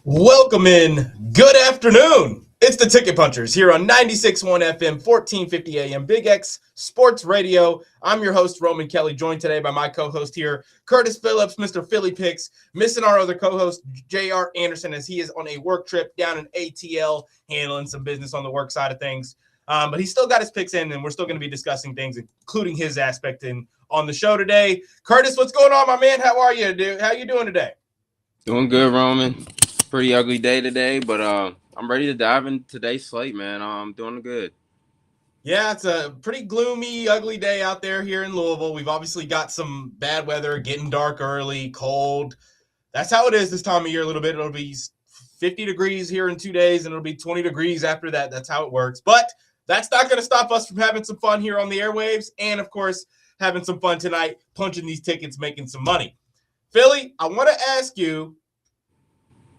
Welcome in. Good afternoon. It's the Ticket Punchers here on 96.1 FM, 1450 AM, Big X Sports Radio. I'm your host, Roman Kelly, joined today by my co-host here, Curtis Phillips, Mr. Philly Picks, missing our other co-host, J.R. Anderson, as he is on a work trip down in ATL, handling some business on the work side of things. But he's still got his picks in, and we're still going to be discussing things, including his aspect on the show today. Curtis, what's going on, my man? How are you, dude? How you doing today? Doing good, Roman. Pretty ugly day today, but I'm ready to dive into today's slate, man. I'm doing good. Yeah, it's a pretty gloomy, ugly day out there here in Louisville. We've obviously got some bad weather, getting dark early, cold. That's how it is this time of year a little bit. It'll be 50 degrees here in 2 days, and it'll be 20 degrees after that. That's how it works. But that's not going to stop us from having some fun here on the airwaves and, of course, having some fun tonight, punching these tickets, making some money. Philly, I want to ask you,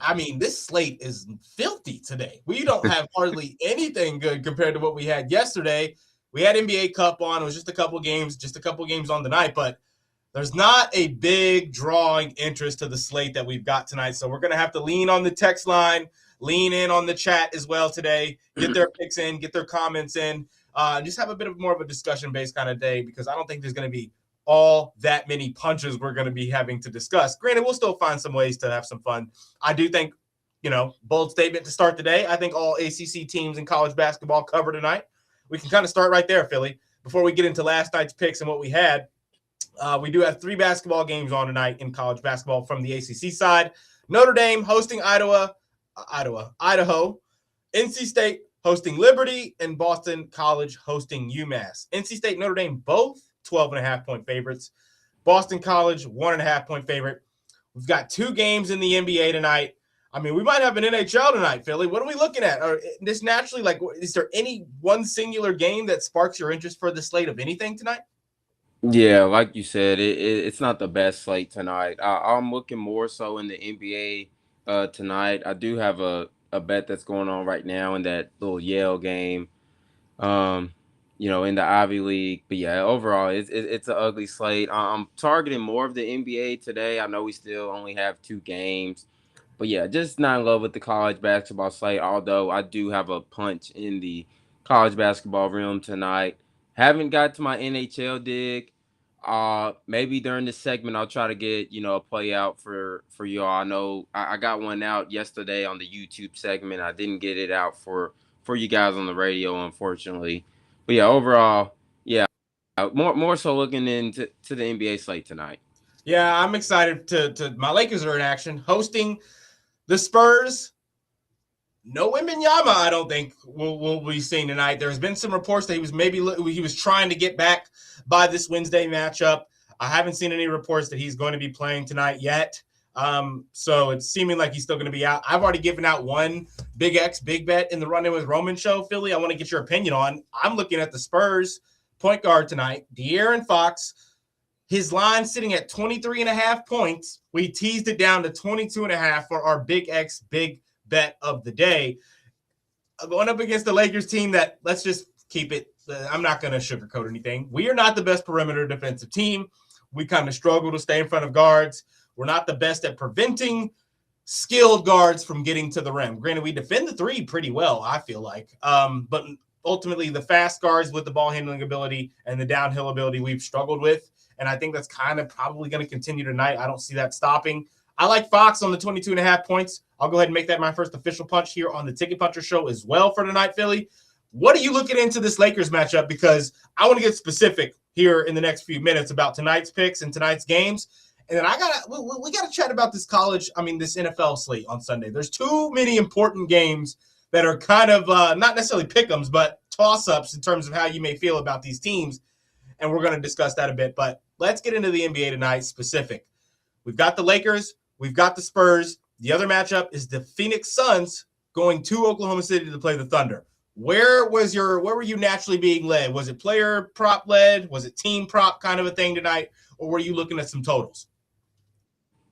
I mean, this slate is filthy today. We don't have hardly anything good compared to what we had yesterday. We had NBA Cup on. It was just a couple games on tonight, but there's not a big drawing interest to the slate that we've got tonight. So we're going to have to lean on the text line, lean in on the chat as well today, get their picks in, get their comments in, just have a bit of more of a discussion-based kind of day because I don't think there's going to be all that many punches we're going to be having to discuss. Granted, we'll still find some ways to have some fun. I do think, bold statement to start the day. I think all ACC teams in college basketball cover tonight. We can kind of start right there, Philly. Before we get into last night's picks and what we had, we do have 3 basketball games on tonight in college basketball from the ACC side. Notre Dame hosting Idaho. NC State hosting Liberty, and Boston College hosting UMass. NC State, Notre Dame, both 12.5-point favorites. Boston College, 1.5-point favorite. We've got 2 games in the NBA tonight. I mean, we might have an NHL tonight, Philly. What are we looking at? Or this naturally, is there any one singular game that sparks your interest for the slate of anything tonight? Yeah, like you said, it's not the best slate tonight. I'm looking more so in the NBA tonight. I do have a bet that's going on right now in that little Yale game. In the Ivy League. But yeah, overall, it's an ugly slate. I'm targeting more of the NBA today. I know we still only have 2 games. But yeah, just not in love with the college basketball slate, although I do have a punch in the college basketball realm tonight. Haven't got to my NHL dig. Maybe during this segment, I'll try to get, a play out for y'all. I know I got one out yesterday on the YouTube segment. I didn't get it out for you guys on the radio, unfortunately. But yeah, overall, yeah, more so looking into the NBA slate tonight. Yeah, I'm excited to my Lakers are in action, hosting the Spurs. No Wembanyama, I don't think we'll be seeing tonight. There's been some reports that he was trying to get back by this Wednesday matchup. I haven't seen any reports that he's going to be playing tonight yet. So it's seeming like he's still going to be out. I've already given out one Big X Big Bet in the Run In with Roman show, Philly. I want to get your opinion on. I'm looking at the Spurs point guard tonight, De'Aaron Fox. His line sitting at 23.5 points. We teased it down to 22.5 for our Big X Big Bet of the day. Going up against the Lakers team that, let's just keep it, I'm not going to sugarcoat anything. We are not the best perimeter defensive team. We kind of struggle to stay in front of guards. We're not the best at preventing skilled guards from getting to the rim. Granted, we defend the 3 pretty well, I feel like. But ultimately the fast guards with the ball handling ability and the downhill ability we've struggled with. And I think that's kind of probably going to continue tonight. I don't see that stopping. I like Fox on the 22.5 points. I'll go ahead and make that my first official punch here on the Ticket Puncher Show as well for tonight, Philly. What are you looking into this Lakers matchup? Because I want to get specific here in the next few minutes about tonight's picks and tonight's games. And then we got to chat about this this NFL slate on Sunday. There's too many important games that are kind of not necessarily pick-ems, but toss-ups in terms of how you may feel about these teams. And we're going to discuss that a bit. But let's get into the NBA tonight specific. We've got the Lakers. We've got the Spurs. The other matchup is the Phoenix Suns going to Oklahoma City to play the Thunder. Where were you naturally being led? Was it player prop led? Was it team prop kind of a thing tonight? Or were you looking at some totals?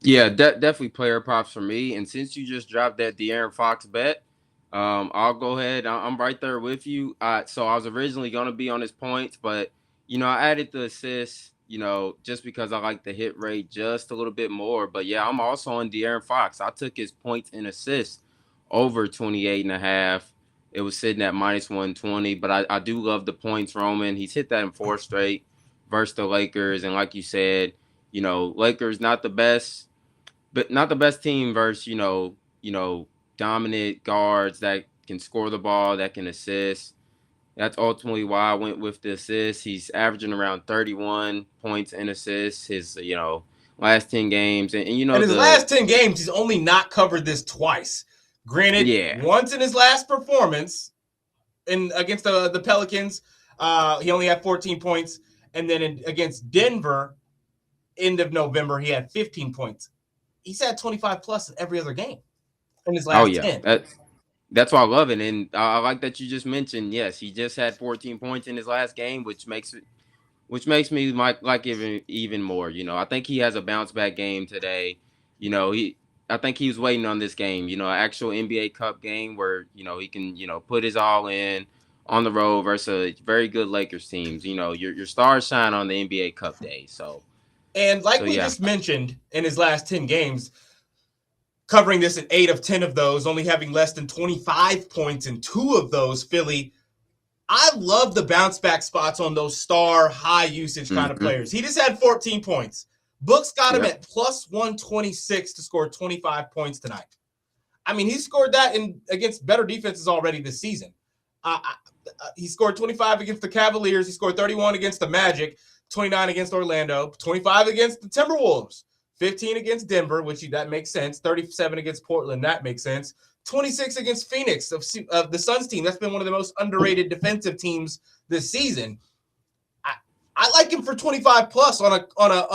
Yeah, definitely player props for me. And since you just dropped that De'Aaron Fox bet, I'll go ahead. I'm right there with you. So I was originally going to be on his points, but, I added the assists, just because I like the hit rate just a little bit more. But, yeah, I'm also on De'Aaron Fox. I took his points and assists over 28.5. It was sitting at minus 120, but I do love the points, Roman. He's hit that in 4 straight versus the Lakers. And like you said, Lakers not the best, but not the best team versus, dominant guards that can score the ball, that can assist. That's ultimately why I went with the assists. He's averaging around 31 points and assists his, last 10 games. And in his last 10 games, he's only not covered this twice. Granted, once in his last performance against the Pelicans, he only had 14 points. And then against Denver, end of November, he had 15 points. He's had 25 plus every other game in his last 10. That's why I love it. And I like that you just mentioned, yes, he just had 14 points in his last game, which makes me like even more. I think he has a bounce back game today. I think he was waiting on this game, an actual NBA Cup game where, he can, put his all in on the road versus a very good Lakers teams. Your stars shine on the NBA Cup day. We just mentioned in his last 10 games, covering this in 8 of 10 of those, only having less than 25 points in 2 of those, Philly. I love the bounce back spots on those star high usage kind of players. He just had 14 points. Books got him at plus 126 to score 25 points tonight. He scored that against better defenses already this season. He scored 25 against the Cavaliers. He scored 31 against the Magic, 29 against Orlando, 25 against the Timberwolves, 15 against Denver, which that makes sense, 37 against Portland, that makes sense, 26 against Phoenix of the Suns team. That's been one of the most underrated defensive teams this season. I like him for 25 plus on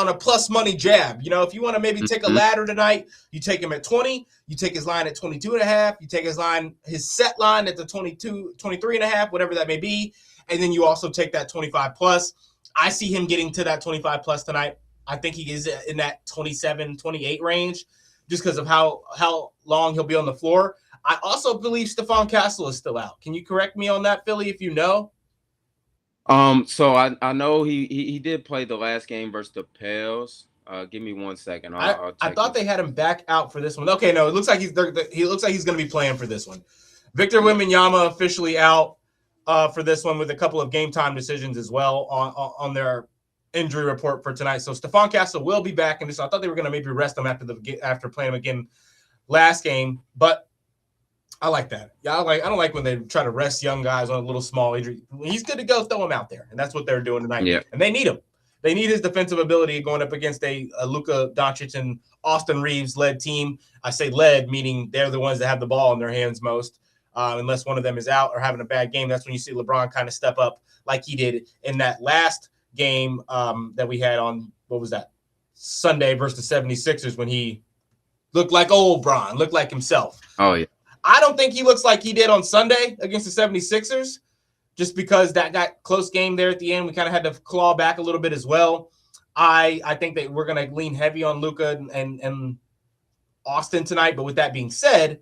a plus money jab. If you want to maybe take a ladder tonight, you take him at 20, you take his line at 22.5, you take his set line at the 22, 23.5, whatever that may be. And then you also take that 25 plus. I see him getting to that 25 plus tonight. I think he is in that 27, 28 range just because of how long he'll be on the floor. I also believe Stephon Castle is still out. Can you correct me on that, Philly, if you know? So I know he did play the last game versus the Pels. Give me 1 second. I'll I thought they had him back out for this one. Okay, no, it looks like he's going to be playing for this one. Victor Wembanyama officially out for this one with a couple of game time decisions as well on their injury report for tonight. So Stephon Castle will be back in this. I thought they were going to maybe rest him after playing him again last game, but I like that. Yeah, I don't like when they try to rest young guys on a little small injury. When he's good to go, throw him out there, and that's what they're doing tonight. Yeah. And they need him. They need his defensive ability going up against a Luka Doncic and Austin Reeves led team. I say led, meaning they're the ones that have the ball in their hands most. Unless one of them is out or having a bad game, that's when you see LeBron kind of step up like he did in that last game that we had on, what was that, Sunday versus the 76ers when he looked like old Bron, looked like himself. Oh, yeah. I don't think he looks like he did on Sunday against the 76ers just because that close game there at the end. We kind of had to claw back a little bit as well. I think that we're going to lean heavy on Luka and Austin tonight. But with that being said,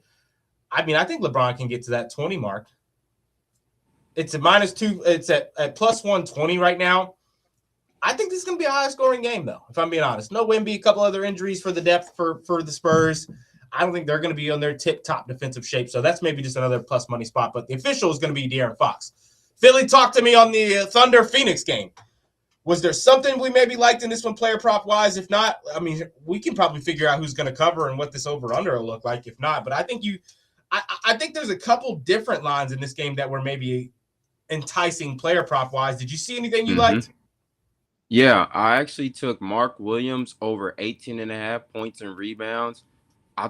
I think LeBron can get to that 20 mark. It's at -2. It's at plus 120 right now. I think this is going to be a high-scoring game, though, if I'm being honest. No Wemby, a couple other injuries for the depth for the Spurs. I don't think they're going to be on their tip-top defensive shape, so that's maybe just another plus money spot. But the official is going to be De'Aaron Fox. Philly, talk to me on the Thunder Phoenix game. Was there something we maybe liked in this one player prop wise? If not, I mean, we can probably figure out who's going to cover and what this over under will look like. If not, but I think I think there's a couple different lines in this game that were maybe enticing player prop wise. Did you see anything you liked? Yeah, I actually took Mark Williams over 18.5 points and rebounds. I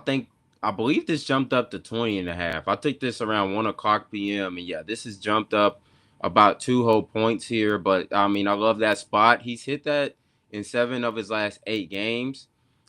believe this jumped up to 20.5. I took this around 1:00 p.m. And yeah, this has jumped up about 2 whole points here. But I mean, I love that spot. He's hit that in 7 of his last 8 games.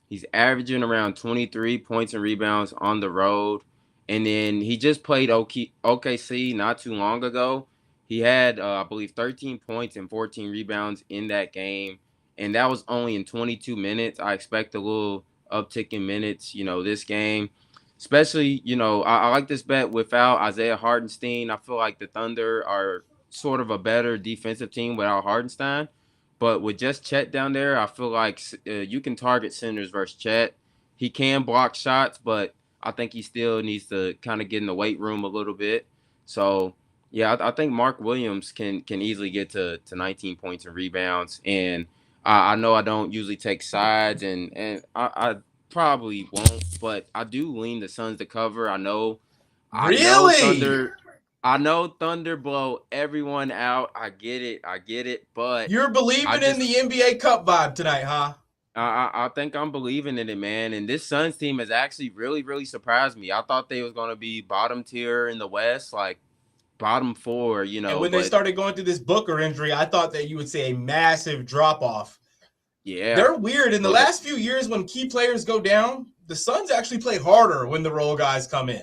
He's averaging around 23 points and rebounds on the road. And then he just played OKC not too long ago. He had, I believe, 13 points and 14 rebounds in that game. And that was only in 22 minutes. I expect a little uptick in minutes, this game. Especially, I like this bet without Isaiah Hartenstein. I feel like the Thunder are sort of a better defensive team without Hartenstein. But with just Chet down there, I feel like you can target centers versus Chet. He can block shots, but I think he still needs to kind of get in the weight room a little bit. So, yeah, I think Mark Williams can easily get to 19 points and rebounds. And I know I don't usually take sides, and I probably won't, but I do lean the Suns to cover. Really? I know Thunder blow everyone out. I get it. But you're believing in the NBA Cup vibe tonight, huh? I think I'm believing in it, man. And this Suns team has actually really, really surprised me. I thought they was going to be bottom tier in the West, like bottom 4, And when they started going through this Booker injury, I thought that you would see a massive drop-off. Yeah. They're weird. In the last few years, when key players go down, the Suns actually play harder when the role guys come in.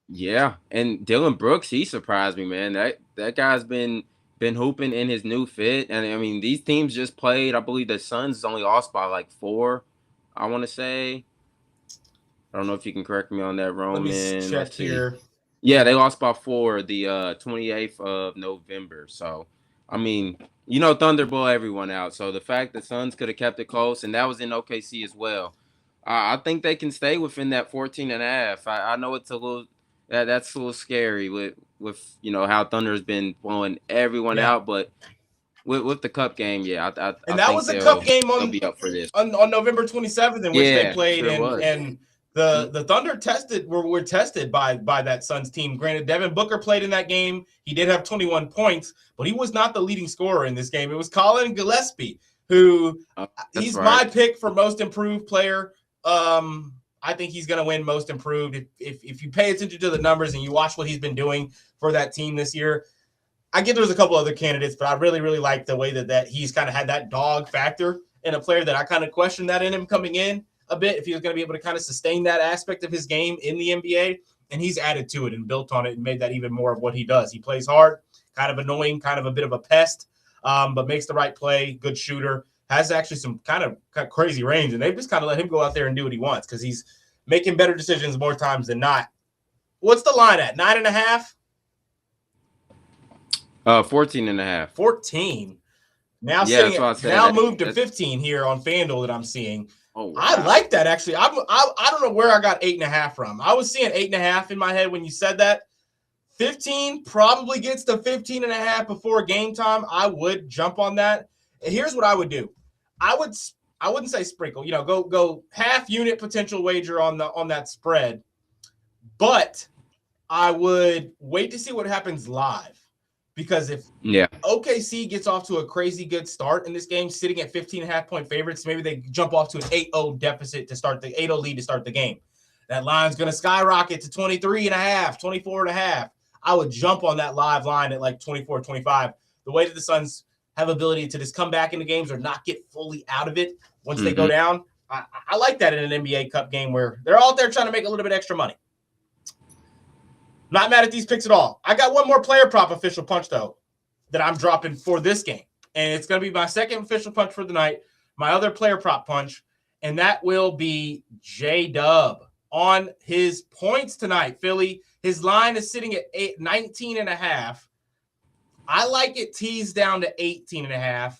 Yeah, and Dylan Brooks, he surprised me, man. That guy's been hooping in his new fit. And, I mean, these teams just played. I believe the Suns only lost by, like, 4, I want to say. I don't know if you can correct me on that, Roman. Let me check here. Yeah, they lost by 4 the 28th of November. So, I mean, Thunder blow everyone out. So the fact that Suns could have kept it close, and that was in OKC as well. I think they can stay within that 14.5. I know it's a little that's a little scary with how Thunder has been blowing everyone out, but with the Cup game, I and that was the Cup game they'll be up for this on November 27th, in which they played, sure and the Thunder were tested by that Suns team. Granted, Devin Booker played in that game. He did have 21 points, but he was not the leading scorer in this game. It was Colin Gillespie, who he's my pick for most improved player. I think he's going to win most improved. If you pay attention to the numbers and you watch what he's been doing for that team this year, I get there's a couple other candidates, but I really, really like the way that he's kind of had that dog factor in a player that I kind of questioned that in him coming in a bit, if he was going to be able to kind of sustain that aspect of his game in the NBA. And he's added to it and built on it and made that even more of what he does. He plays hard, kind of annoying, kind of a bit of a pest, but makes the right play, good shooter. Has actually some kind of crazy range, and they've just kind of let him go out there and do what he wants because he's making better decisions more times than not. What's the line at? 9.5? 14.5. 14. Now moved to 15 here on FanDuel that I'm seeing. Oh, wow. I like that actually. I don't know where I got 8.5 from. I was seeing 8.5 in my head when you said that. 15 probably gets to 15.5 before game time. I would jump on that. And here's what I would do. I wouldn't say sprinkle, go half unit potential wager on that spread, but I would wait to see what happens live, because if OKC gets off to a crazy good start in this game, sitting at 15.5 point favorites, maybe they jump off to an 8-0 deficit to start the 8-0 lead to start the game. That line's going to skyrocket to 23.5, 24.5. I would jump on that live line at like 24, 25. The way that the Suns have ability to just come back into games or not get fully out of it once they go down. I like that in an NBA Cup game where they're out there trying to make a little bit extra money. Not mad at these picks at all. I got one more player prop official punch, though, that I'm dropping for this game. And it's going to be my second official punch for the night, my other player prop punch, and that will be J-Dub on his points tonight, Philly. His line is sitting at 19.5. I like it teased down to 18.5.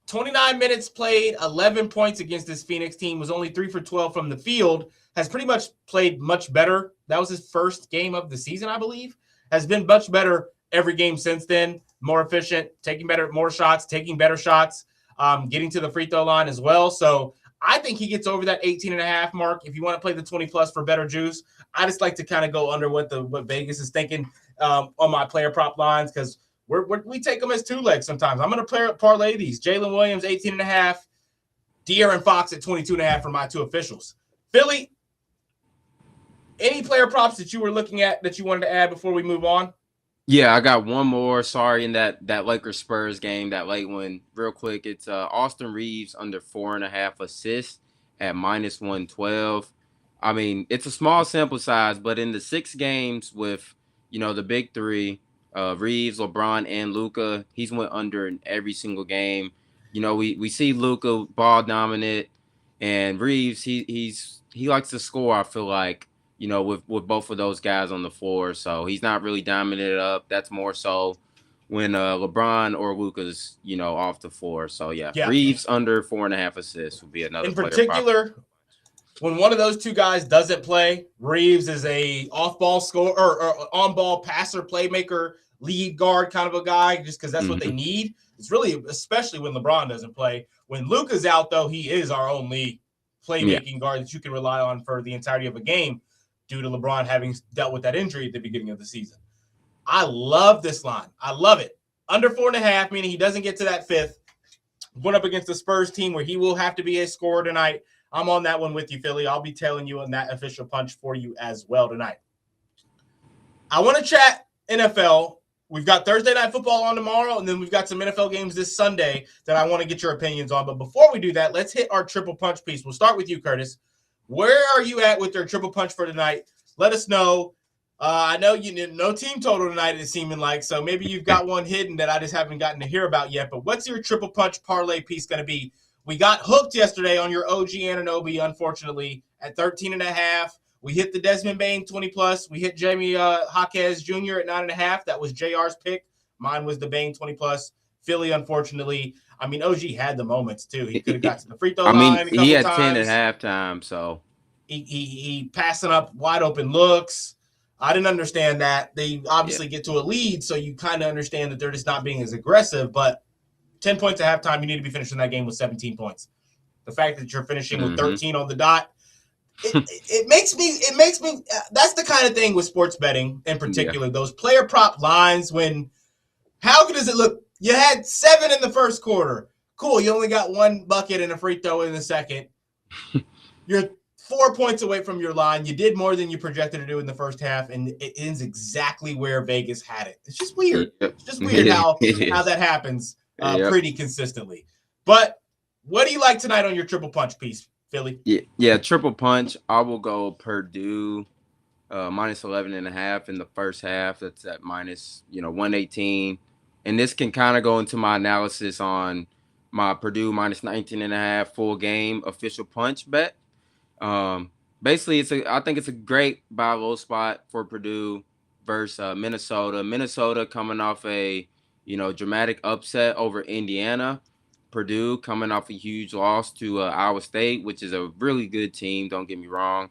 29 minutes played, 11 points against this Phoenix team, was only 3 for 12 from the field, has pretty much played much better. That was his first game of the season, I believe. Has been much better every game since then, more efficient, taking more shots, taking better shots, getting to the free throw line as well. So I think he gets over that 18.5 mark. If you want to play the 20+ for better juice, I just like to kind of go under what Vegas is thinking on my player prop lines, because we take them as 2 legs sometimes. I'm going to parlay these. Jalen Williams, 18.5. De'Aaron Fox at 22.5 for my 2 officials. Philly, any player props that you were looking at that you wanted to add before we move on? Yeah, I got one more. Sorry, in that Lakers Spurs game, that late one, real quick. It's Austin Reeves under 4.5 assists at -112. I mean, it's a small sample size, but in the 6 games with the big 3, Reeves, LeBron, and Luka, he's went under in every single game. We see Luka ball dominant, and Reeves he likes to score. I feel like. With both of those guys on the floor. So he's not really dominated up. That's more so when LeBron or Luka's, off the floor. So, yeah. Reeves under 4.5 assists would be another player. In particular, when one of those 2 guys doesn't play, Reeves is a off-ball scorer or on-ball passer, playmaker, lead guard kind of a guy, just because that's what they need. It's really, especially when LeBron doesn't play. When Luka's out, though, he is our only playmaking guard that you can rely on for the entirety of a game, due to LeBron having dealt with that injury at the beginning of the season. I love this line. I love it. Under 4.5, meaning he doesn't get to that 5th. Went up against the Spurs team where he will have to be a scorer tonight. I'm on that one with you, Philly. I'll be telling you on that official punch for you as well tonight. I want to chat NFL. We've got Thursday Night Football on tomorrow, and then we've got some NFL games this Sunday that I want to get your opinions on. But before we do that, let's hit our triple punch piece. We'll start with you, Curtis. Where are you at with your triple punch for tonight? Let us know. I know no team total tonight is seeming like, so maybe you've got one hidden that I just haven't gotten to hear about yet. But what's your triple punch parlay piece going to be? We got hooked yesterday on your OG Anunoby, unfortunately, at 13.5. We hit the Desmond Bain 20+. We hit Jamie Jaquez Jr. at 9.5. That was JR's pick. Mine was the Bain 20+. Philly, unfortunately. I mean, OG had the moments, too. He could have got to the free throw line a couple he had times. 10 at halftime, so. He passing up wide open looks. I didn't understand that. They obviously get to a lead, so you kind of understand that they're just not being as aggressive. But 10 points at halftime, you need to be finishing that game with 17 points. The fact that you're finishing with 13 on the dot, it makes me. That's the kind of thing with sports betting in particular. Those player prop lines. How good does it look? You had 7 in the first quarter. Cool. You only got 1 bucket and a free throw in the second. You're 4 points away from your line. You did more than you projected to do in the first half, and it ends exactly where Vegas had it. It's just weird. It's just weird how that happens pretty consistently. But what do you like tonight on your triple punch piece, Philly? Yeah, triple punch. I will go Purdue -11.5 in the first half. That's at -118. And this can kind of go into my analysis on my Purdue -19.5 full game official punch bet. Basically, I think it's a great buy low spot for Purdue versus Minnesota. Minnesota coming off a dramatic upset over Indiana. Purdue coming off a huge loss to Iowa State, which is a really good team. Don't get me wrong.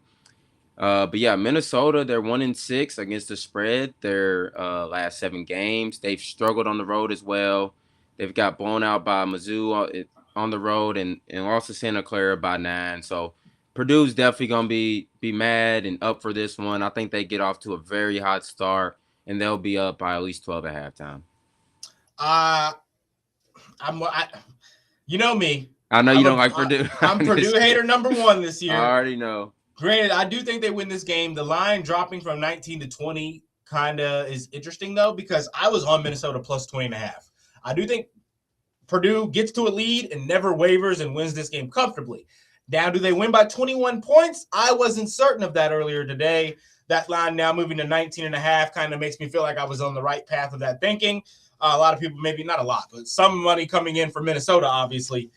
But yeah, Minnesota, they're 1-6 against the spread. Their last 7 games, they've struggled on the road as well. They've got blown out by Mizzou on the road and lost to Santa Clara by 9. So Purdue's definitely gonna be mad and up for this one. I think they get off to a very hot start and they'll be up by at least 12 at halftime. You know me. I know you don't like Purdue. I'm Purdue hater number 1 this year. I already know. Granted, I do think they win this game. The line dropping from 19 to 20 kind of is interesting, though, because I was on Minnesota plus 20.5. I do think Purdue gets to a lead and never wavers and wins this game comfortably. Now, do they win by 21 points? I wasn't certain of that earlier today. That line now moving to 19.5 kind of makes me feel like I was on the right path of that thinking. A lot of people, maybe not a lot, but some money coming in for Minnesota, obviously.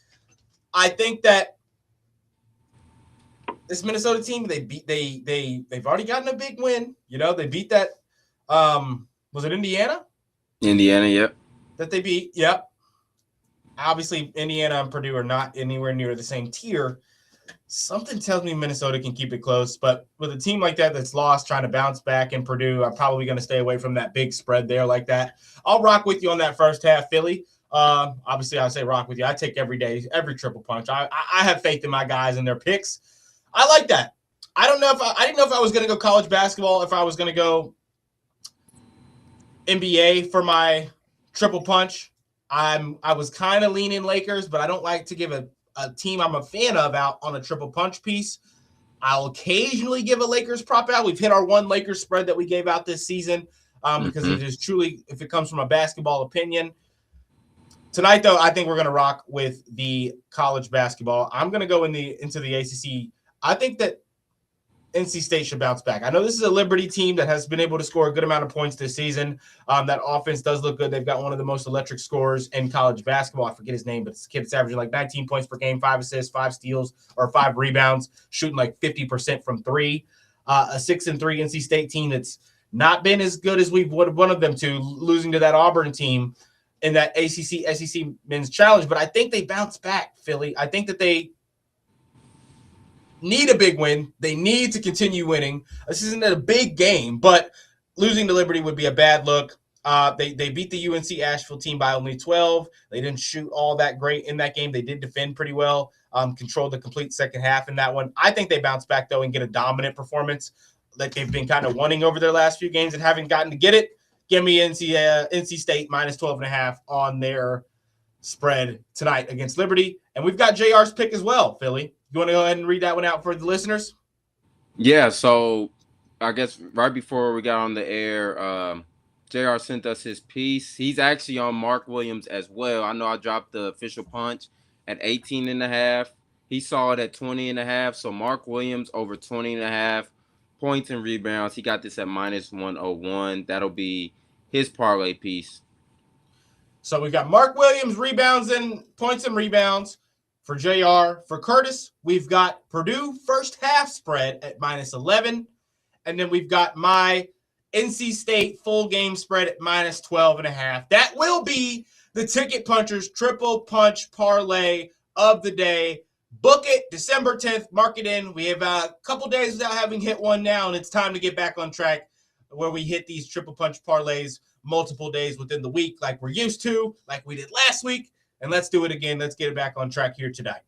I think that this Minnesota team, they've already gotten a big win. They beat that. Was it Indiana? Indiana, yep. That they beat, yep. obviously Indiana and Purdue are not anywhere near the same tier. Something tells me Minnesota can keep it close, but with a team like that that's lost, trying to bounce back in Purdue, I'm probably going to stay away from that big spread there like that. I'll rock with you on that first half, Philly. Obviously, I say rock with you. I take every day, every triple punch. I have faith in my guys and their picks. I like that. I didn't know if I was going to go college basketball, if I was going to go NBA for my triple punch. I was kind of leaning Lakers, but I don't like to give a team I'm a fan of out on a triple punch piece. I'll occasionally give a Lakers prop out. We've hit our one Lakers spread that we gave out this season because it is truly, if it comes from a basketball opinion. Tonight, though, I think we're going to rock with the college basketball. I'm going to go into the ACC. I think that NC State should bounce back. I know this is a Liberty team that has been able to score a good amount of points this season. That offense does look good. They've got one of the most electric scorers in college basketball. I forget his name, but this kid's averaging like 19 points per game, 5 assists, 5 steals, or 5 rebounds, shooting like 50% from three. A 6-3 NC State team that's not been as good as we would have wanted them to, losing to that Auburn team in that ACC SEC Men's Challenge. But I think they bounce back, Philly. I think that they need a big win. They need to continue winning. This isn't a big game, but losing to Liberty would be a bad look. They beat the UNC Asheville team by only 12. They didn't shoot all that great in that game. They did defend pretty well, controlled the complete second half in that one. I think they bounce back, though, and get a dominant performance like they've been kind of wanting over their last few games and haven't gotten to get it. Give me NC State minus 12.5 on their spread tonight against Liberty. And we've got JR's pick as well, Philly. You want to go ahead and read that one out for the listeners? Yeah, so I guess right before we got on the air, JR sent us his piece. He's actually on Mark Williams as well. I know I dropped the official punch at 18.5. He saw it at 20.5. So Mark Williams over 20.5 points and rebounds. He got this at minus 101. That'll be his parlay piece. So we've got Mark Williams rebounds and points and rebounds. For JR, for Curtis, we've got Purdue first half spread at minus 11. And then we've got my NC State full game spread at minus 12.5. That will be the Ticket Punchers triple punch parlay of the day. Book it December 10th. Mark it in. We have a couple days without having hit one now, and it's time to get back on track where we hit these triple punch parlays multiple days within the week like we're used to, like we did last week. And let's do it again. Let's get it back on track here tonight.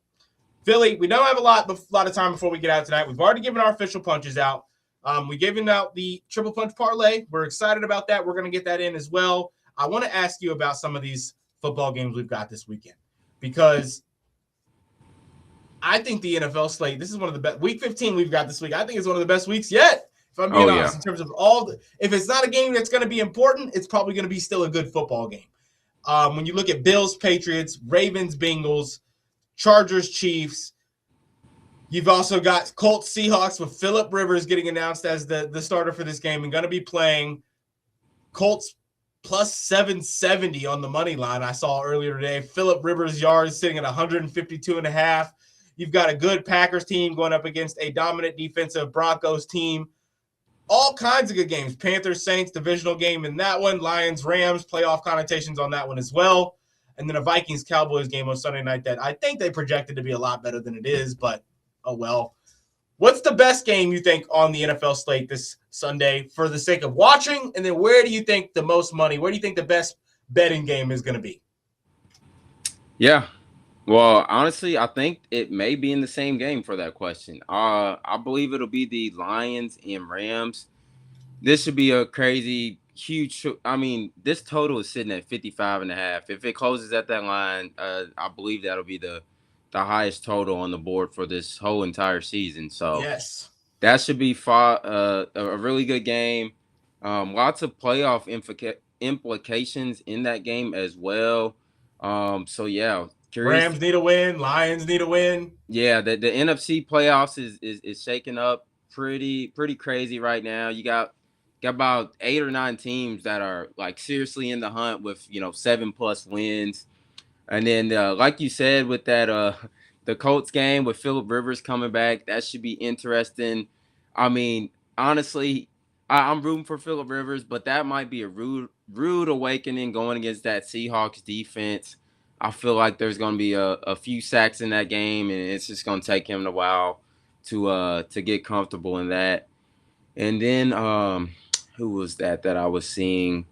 Philly, we don't have a lot of time before we get out tonight. We've already given our official punches out. We've given out the triple punch parlay. We're excited about that. We're going to get that in as well. I want to ask you about some of these football games we've got this weekend because I think the NFL slate, this is one of the best. Week 15 we've got this week. I think it's one of the best weeks yet, if I'm being honest, in terms of if it's not a game that's going to be important, it's probably going to be still a good football game. When you look at Bills, Patriots, Ravens, Bengals, Chargers, Chiefs, you've also got Colts, Seahawks with Phillip Rivers getting announced as the starter for this game and going to be playing. Colts plus 770 on the money line I saw earlier today. Phillip Rivers yards sitting at 152.5. You've got a good Packers team going up against a dominant defensive Broncos team. All kinds of good games. Panthers, Saints, divisional game in that one. Lions, Rams, playoff connotations on that one as well. And then a Vikings-Cowboys game on Sunday night that I think they projected to be a lot better than it is, but oh well. What's the best game you think on the NFL slate this Sunday for the sake of watching? And then where do you think the most money, where do you think the best betting game is going to be? Yeah. Well, honestly, I think it may be in the same game for that question. I believe it'll be the Lions and Rams. This should be a crazy, huge. I mean, this total is sitting at 55.5. If it closes at that line, I believe that'll be the highest total on the board for this whole entire season. So yes, that should be a really good game. Lots of playoff implications in that game as well. So yeah. Rams need a win. Lions need a win. Yeah, the NFC playoffs is shaking up pretty crazy right now. You got about 8 or 9 teams that are like seriously in the hunt with 7+ wins, and then like you said with that the Colts game with Phillip Rivers coming back, that should be interesting. I mean, honestly, I'm rooting for Phillip Rivers, but that might be a rude awakening going against that Seahawks defense. I feel like there's going to be a few sacks in that game, and it's just going to take him a while to get comfortable in that. And then who was that I was seeing?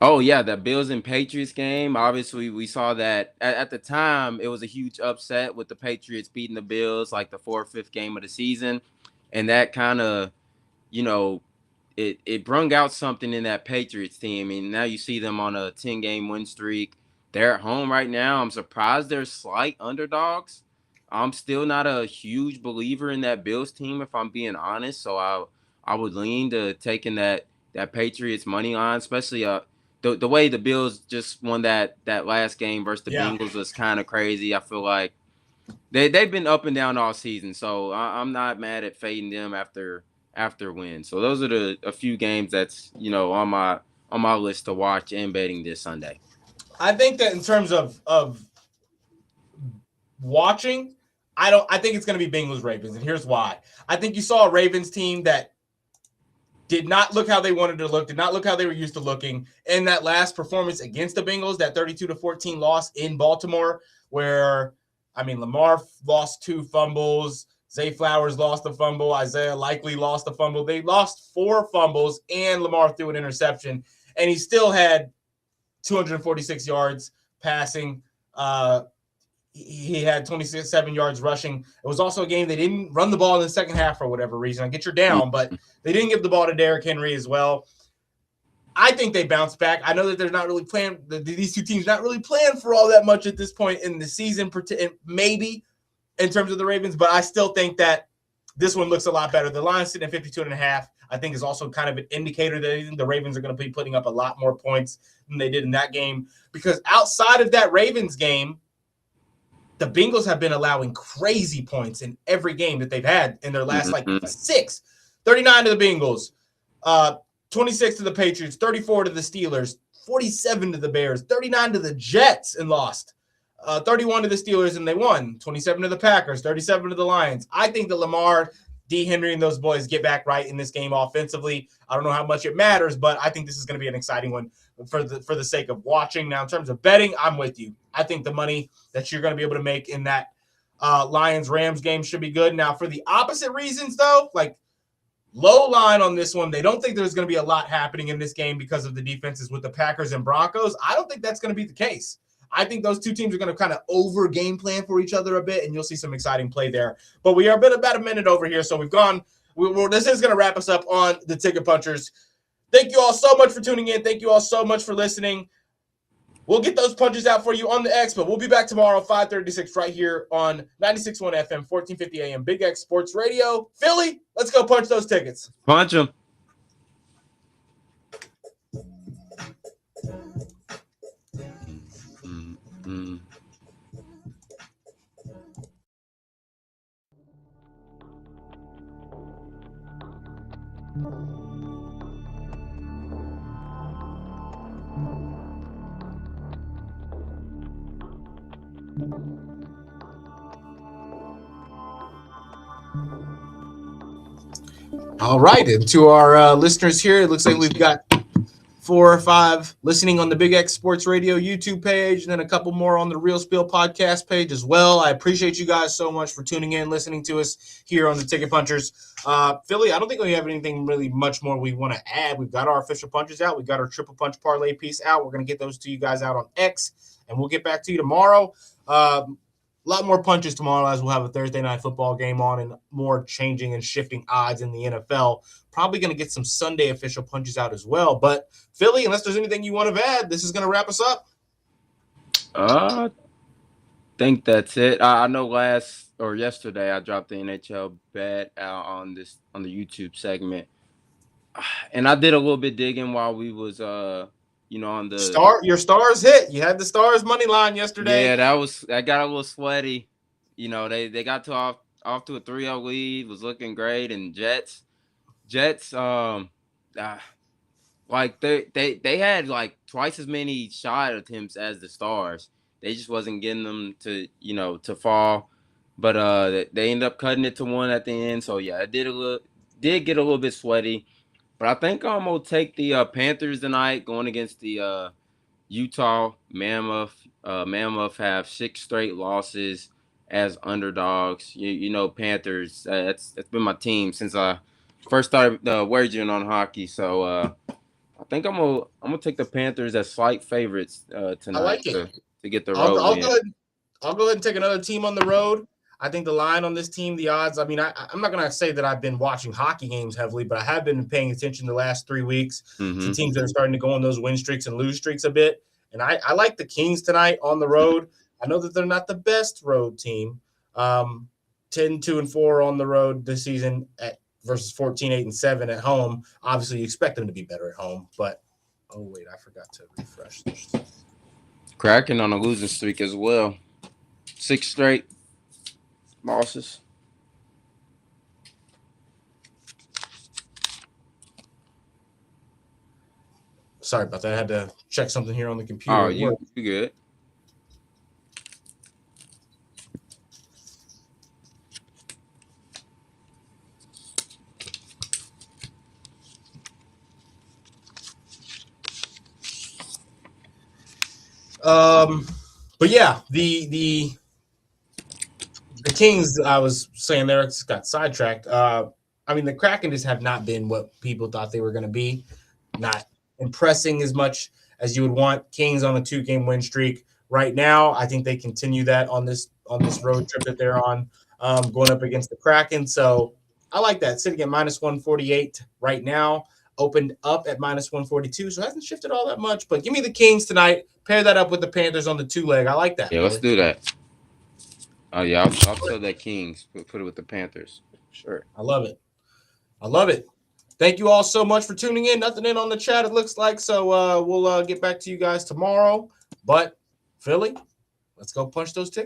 Oh yeah, the Bills and Patriots game. Obviously, we saw that at the time. It was a huge upset with the Patriots beating the Bills, like the 4th, 5th game of the season, and that kind of, you know, it brung out something in that Patriots team. And now you see them on a 10-game win streak. They're at home right now. I'm surprised they're slight underdogs. I'm still not a huge believer in that Bills team, if I'm being honest. So I would lean to taking that Patriots money line, especially the way the Bills just won that last game versus the Bengals was kind of crazy. I feel like they've been up and down all season, so I'm not mad at fading them after wins. So those are a few games that's on my list to watch and betting this Sunday. I think that in terms of watching, I think it's going to be Bengals Ravens, and here's why. I think you saw a Ravens team that did not look how they wanted to look, did not look how they were used to looking in that last performance against the Bengals, that 32-14 loss in Baltimore, where, Lamar lost 2 fumbles, Zay Flowers lost a fumble, Isaiah Likely lost a fumble. They lost 4 fumbles, and Lamar threw an interception, and he still had 246 yards passing. He had 27 yards rushing. It was also a game they didn't run the ball in the second half for whatever reason. I get you're down, but they didn't give the ball to Derrick Henry as well. I think they bounced back. I know that they're not really playing. These two teams not really playing for all that much at this point in the season, maybe in terms of the Ravens, but I still think that this one looks a lot better. The line's sitting at 52.5. I think is also kind of an indicator that the Ravens are going to be putting up a lot more points than they did in that game, because outside of that Ravens game, the Bengals have been allowing crazy points in every game that they've had in their last 6. 39 to the Bengals, 26 to the Patriots, 34 to the Steelers, 47 to the Bears, 39 to the Jets and lost, 31 to the Steelers and they won, 27 to the Packers, 37 to the Lions. I think that Lamar, D. Henry, and those boys get back right in this game offensively. I don't know how much it matters, but I think this is going to be an exciting one for the sake of watching. Now, in terms of betting, I'm with you. I think the money that you're going to be able to make in that Lions-Rams game should be good. Now, for the opposite reasons, though, like low line on this one, they don't think there's going to be a lot happening in this game because of the defenses with the Packers and Broncos. I don't think that's going to be the case. I think those two teams are going to kind of over game plan for each other a bit, and you'll see some exciting play there. But we are about a minute over here, so we've gone. This is going to wrap us up on the Ticket Punchers. Thank you all so much for tuning in. Thank you all so much for listening. We'll get those punches out for you on the X, but we'll be back tomorrow, 5:36, right here on 96.1 FM, 1450 AM, Big X Sports Radio. Philly, let's go punch those tickets. Punch them. All right, and to our listeners here, it looks like we've got 4 or 5 listening on the Big X Sports Radio YouTube page, and then a couple more on the Real Spiel Podcast page as well. I appreciate you guys so much for tuning in, listening to us here on the Ticket Punchers. Philly, I don't think we have anything really much more we want to add. We've got our official punches out. We've got our triple punch parlay piece out. We're going to get those to you guys out on X, and we'll get back to you tomorrow. A lot more punches tomorrow, as we'll have a Thursday night football game on and more changing and shifting odds in the NFL. Probably going to get some Sunday official punches out as well. But, Philly, unless there's anything you want to add, this is going to wrap us up. I think that's it. I know yesterday I dropped the NHL bet out on the YouTube segment. And I did a little bit digging while we was on the your stars hit. You had the stars money line yesterday. Yeah, that got a little sweaty. They got off to a 3-0 lead, was looking great, and Jets like they had like twice as many shot attempts as the Stars. They just wasn't getting them to fall. But they ended up cutting it to 1 at the end. So yeah, it did get a little bit sweaty. But I think I'm gonna take the Panthers tonight, going against the Utah, Mammoth have 6 straight losses as underdogs. You know, Panthers. That's been my team since I first started wagering on hockey. So I think I'm gonna take the Panthers as slight favorites tonight I like it. to get the I'll road win. I'll go ahead and take another team on the road. I think the line on this team, the odds. I mean, I'm not going to say that I've been watching hockey games heavily, but I have been paying attention the last 3 weeks to teams that are starting to go on those win streaks and lose streaks a bit. And I like the Kings tonight on the road. I know that they're not the best road team. 10-2-4 on the road this season versus 14-8-7 at home. Obviously, you expect them to be better at home, but oh wait, I forgot to refresh this. Kraken on a losing streak as well. 6 straight losses. Sorry about that. I had to check something here on the computer. Oh, you good. But yeah, the Kings, I was saying there, just got sidetracked. I mean, the Kraken just have not been what people thought they were going to be. Not impressing as much as you would want. Kings on a 2-game win streak right now. I think they continue that on this road trip that they're on, going up against the Kraken. So I like that. Sitting at -148 right now. Opened up at -142, so it hasn't shifted all that much. But give me the Kings tonight. Pair that up with the Panthers on the 2-leg. I like that. Yeah, let's do that. Oh yeah, I'll tell that Kings. Put it with the Panthers. Sure. I love it. I love it. Thank you all so much for tuning in. Nothing in on the chat, it looks like. So we'll get back to you guys tomorrow. But Philly, let's go punch those tickets.